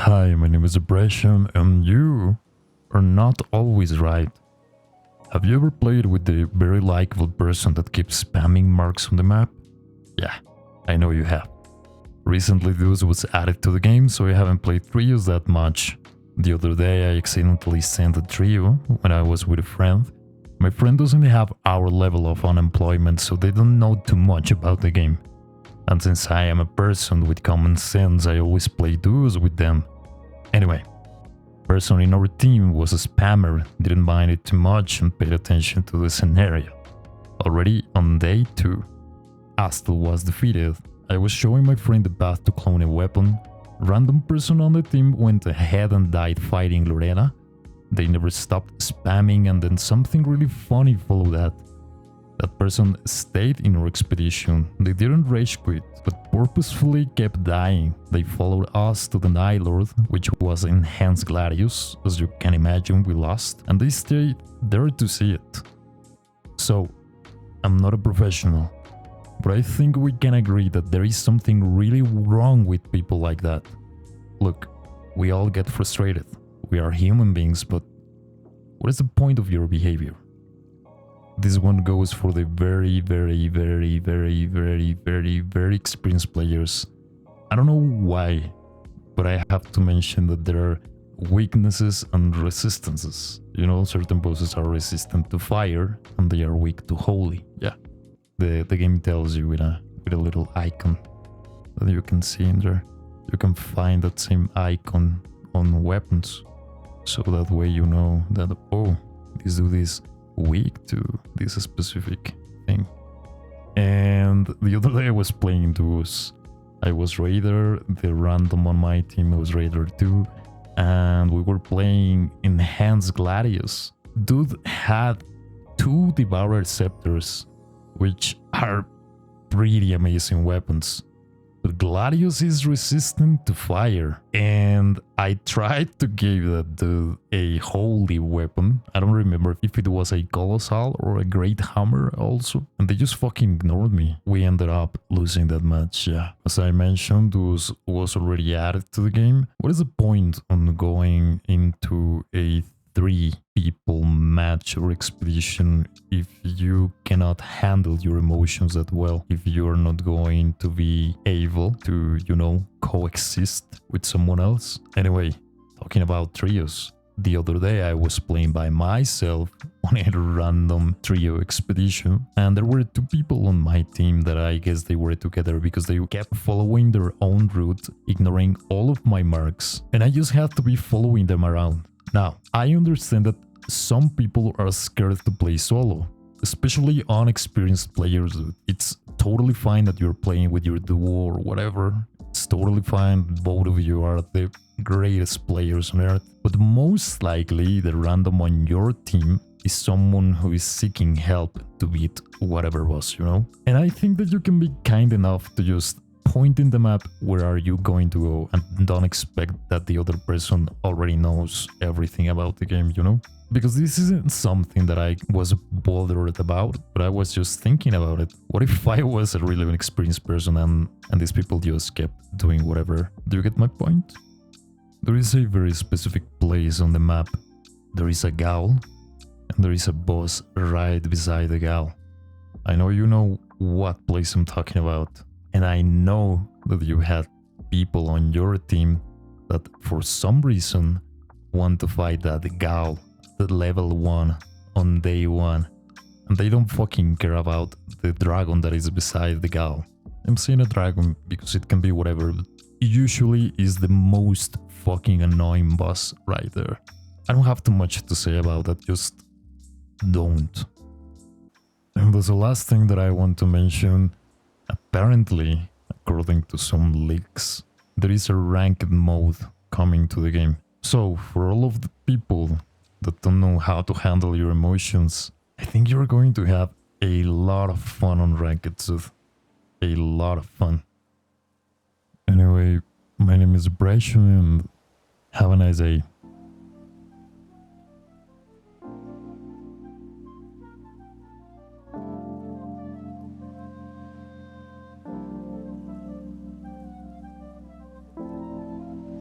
Hi, my name is Abrasion, and you are not always right. Have you ever played with the very likable person that keeps spamming marks on the map? Yeah, I know you have. Recently this was added to the game, so I haven't played trios that much. The other day I accidentally sent a trio when I was with a friend. My friend doesn't have our level of unemployment, so they don't know too much about the game. And since I am a person with common sense, I always play duos with them. Anyway, person in our team was a spammer, didn't mind it too much and paid attention to the scenario. Already on day 2, Astel was defeated. I was showing my friend the path to clone a weapon. Random person on the team went ahead and died fighting Lorena. They never stopped spamming, and then something really funny followed that. That person stayed in our expedition. They didn't rage quit, but purposefully kept dying. They followed us to the Night Lord, which was Enhanced Gladius. As you can imagine, we lost, and they stayed there to see it. So, I'm not a professional, but I think we can agree that there is something really wrong with people like that. Look, we all get frustrated. We are human beings, but what is the point of your behavior? This one goes for the very experienced players. I don't know why, but I have to mention that there are weaknesses and resistances. You know, certain bosses are resistant to fire and they are weak to holy. Yeah, the game tells you with a little icon that you can see in there. You can find that same icon on weapons, so that way you know that, oh, this dude is weak to this specific thing. And the other day I was playing duos. I was Raider, the random on my team was Raider 2, and we were playing Enhanced Gladius. Dude had 2 Devourer Scepters, which are pretty amazing weapons. But Gladius is resistant to fire, and I tried to give that dude a holy weapon. I don't remember if it was a Colossal or a Great Hammer also, and they just fucking ignored me. We ended up losing that match, yeah. As I mentioned, this was already added to the game. What is the point on going into a 3-people match or expedition if you cannot handle your emotions that well, if you're not going to be able to, you know, coexist with someone else? Anyway, talking about trios, the other day I was playing by myself on a random trio expedition, and there were 2 people on my team that I guess they were together because they kept following their own route, ignoring all of my marks, and I just had to be following them around. Now, I understand that some people are scared to play solo, especially unexperienced players. It's totally fine that you're playing with your duo or whatever. It's totally fine, both of you are the greatest players on earth. But most likely, the random on your team is someone who is seeking help to beat whatever boss, you know? And I think that you can be kind enough to just point in the map where are you going to go, and don't expect that the other person already knows everything about the game, you know? Because this isn't something that I was bothered about, but I was just thinking about it. What if I was a really inexperienced person and these people just kept doing whatever? Do you get my point? There is a very specific place on the map. There is a Gaul, and there is a boss right beside the Gaul. I know you know what place I'm talking about. And I know that you had people on your team that for some reason want to fight that Gaul, the level 1 on day 1. And they don't fucking care about the dragon that is beside the Gaul. I'm saying a dragon because it can be whatever, but usually is the most fucking annoying boss right there. I don't have too much to say about that, just don't. And there's the last thing that I want to mention. Apparently, according to some leaks, there is a ranked mode coming to the game. So, for all of the people that don't know how to handle your emotions, I think you're going to have a lot of fun on Ranked Sooth. A lot of fun. Anyway, my name is Bryson and have a nice day.